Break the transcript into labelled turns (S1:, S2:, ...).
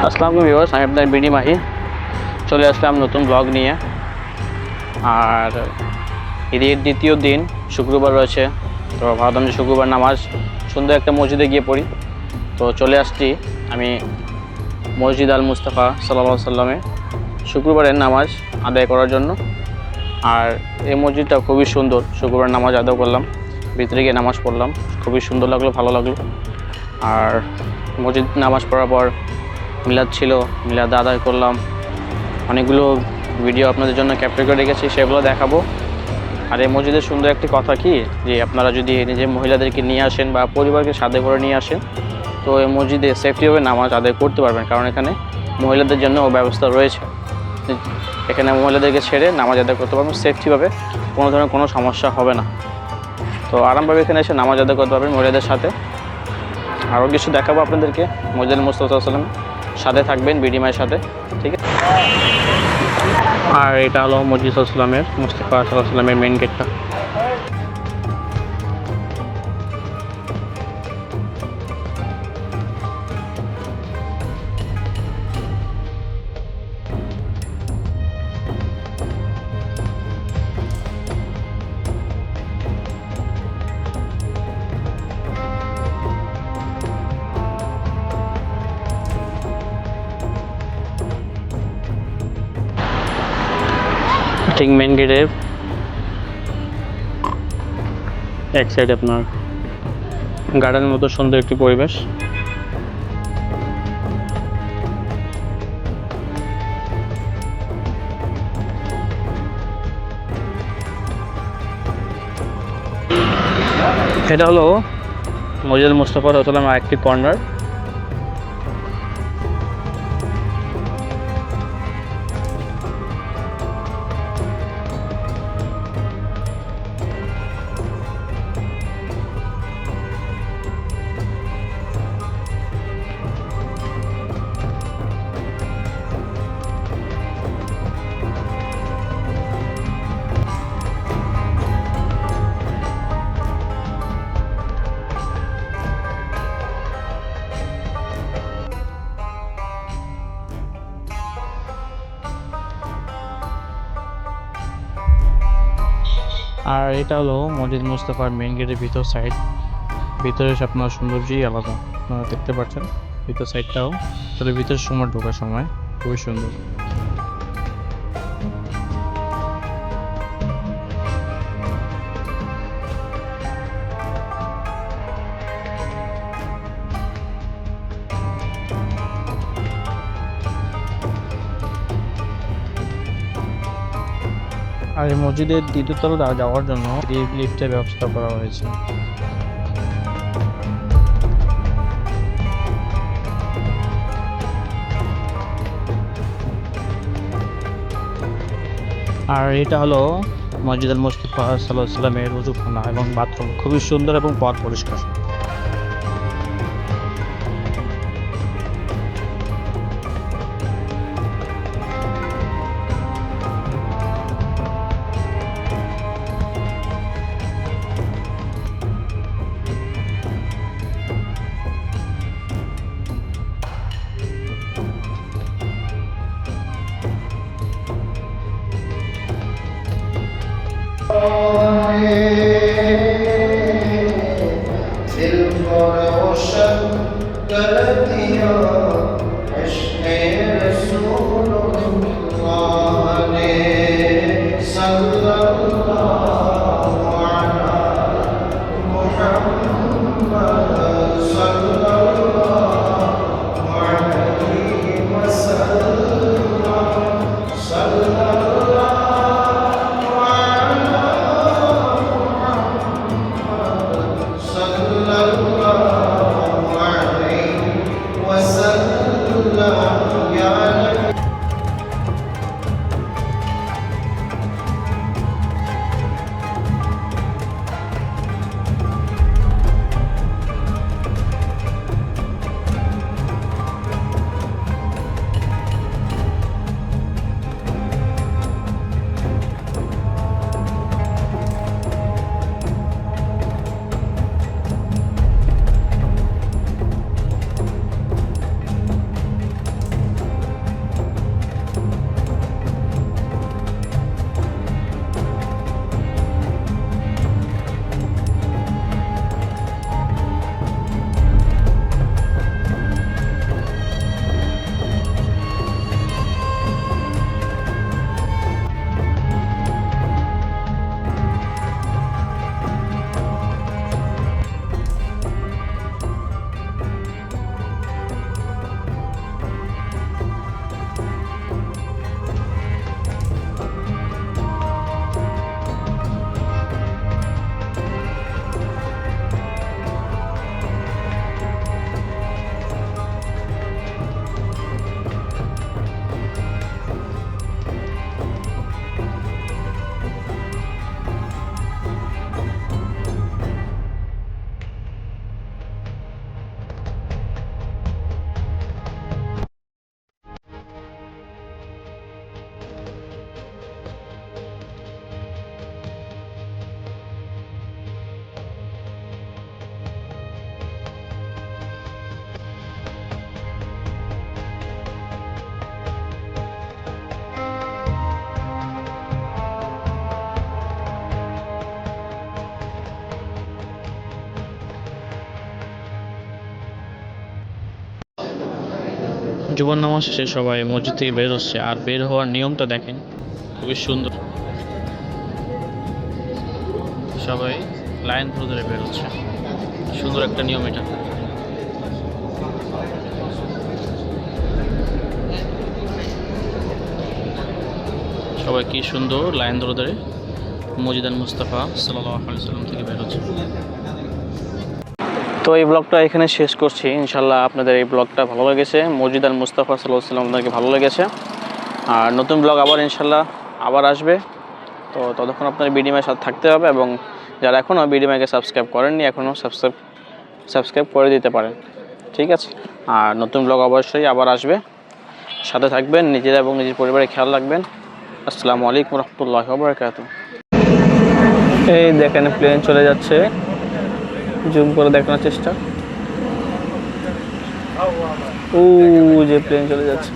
S1: আসসালামু ভিউয়ার্স, আমি আপনার বিডি মাহি চলে আসলাম নতুন ব্লগ নিয়ে। আর ঈদের দ্বিতীয় দিন শুক্রবার রয়েছে, তো ভাবলাম যে শুক্রবার নামাজ সুন্দর একটা মসজিদে গিয়ে পড়ি। তো চলে আসছি আমি মসজিদ আল মুস্তাফা সাল্লাল্লাহু আলাইহি সাল্লামে শুক্রবারের নামাজ আদায় করার জন্য। আর এই মসজিদটা খুবই সুন্দর। শুক্রবার নামাজ আদায় করলাম, ভিতরে গিয়ে নামাজ পড়লাম, খুবই সুন্দর লাগলো, ভালো লাগলো। আর মসজিদ নামাজ পড়ার পর মিলাদ ছিল, মিলাদ আদায় করলাম। অনেকগুলো ভিডিও আপনাদের জন্য ক্যাপচার করে রেখেছি, সেগুলো দেখাবো। আর এই মসজিদের সুন্দর একটি কথা কি, যে আপনারা যদি নিজের মহিলাদেরকে নিয়ে আসেন বা পরিবারকে সাথে করে নিয়ে আসেন, তো এই মসজিদে সেফটিভাবে নামাজ আদায় করতে পারবেন, কারণ এখানে মহিলাদের জন্য ব্যবস্থা রয়েছে। এখানে মহিলাদেরকে ছেড়ে নামাজ আদায় করতে পারবেন সেফটিভাবে, কোনো ধরনের কোনো সমস্যা হবে না। তো আরামভাবে এখানে এসে নামাজ আদায় করতে পারবেন মহিলাদের সাথে। আরও কিছু দেখাবো আপনাদেরকে মসজিদ মুস্তাফা সাল্লাল্লাহু আলাইহি ওয়াসাল্লাম, সাথে থাকবেন বিডি মায়ের সাথে, ঠিক আছে। আর এটা হলো মসজিদ সাল্লামের মুস্তাফা সাল্লাল্লাহু আলাইহি ওয়াসাল্লামের মেইন গেটটা। ঠিক মেইন গেটের এক সাইডে আপনার গার্ডেনের মতো সুন্দর একটি পরিবেশ। এটা হলো মসজিদ মুস্তাফা সাল্লাল্লাহু আলাইহি ওয়াসাল্লামের আরেকটি কর্নার। আর এটা হলো মসজিদ মুস্তাফার মেইন গেটের ভিতর সাইড। ভিতরে আপনার সৌন্দর্যই আলাদা, আপনারা দেখতে পাচ্ছেন ভিতর সাইডটাও। তাহলে ভিতরের সময় ঢোকার সময় খুবই সুন্দর। আর এই মসজিদের দ্বিতীয় তলা যাওয়ার জন্য লিফটের ব্যবস্থা করা হয়েছে। আর এটা হলো মসজিদ আল মুস্তাফা সাল্লাল্লাহু আলাইহি ওয়াসাল্লামের ওযুখানা এবং বাথরুম, খুবই সুন্দর এবং পরিষ্কার। জুমার নামাজ শেষে সবাই মসজিদ থেকে বের হচ্ছে, আর বের হওয়ার নিয়মটা দেখেন, খুবই সুন্দর। সবাই লাইন ধরে ধরে বের হচ্ছে, সুন্দর একটা নিয়ম এটা। সবাই কি সুন্দর লাইন ধরে ধরে মসজিদ মুস্তাফা সাল্লাল্লাহু আলাইহি ওয়াসাল্লাম থেকে বের হচ্ছে। তো এই ব্লগটা এখানে শেষ করছি। ইনশাল্লাহ আপনাদের এই ব্লগটা ভালো লেগেছে, মসজিদ মুস্তাফা সাল্লাল্লাহু আলাইহি ওয়াসাল্লাম আপনাদেরকে ভালো লেগেছে। আর নতুন ব্লগ আবার ইনশাল্লাহ আবার আসবে। তো ততক্ষণ আপনার বিডিমায়ের সাথে থাকতে হবে, এবং যারা এখনও বিডিমাইকে সাবস্ক্রাইব করেননি এখনও সাবস্ক্রাইব করে দিতে পারেন, ঠিক আছে। আর নতুন ব্লগ অবশ্যই আবার আসবে, সাথে থাকবেন, নিজেরা এবং নিজের পরিবারের খেয়াল রাখবেন। আসসালামু আলাইকুম রহমতুল্লাহি ওয়া বারাকাতুহু। এই দেখেন প্লেন চলে যাচ্ছে, জুম করে দেখানোর চেষ্টা। ও যে প্লেন চলে যাচ্ছে।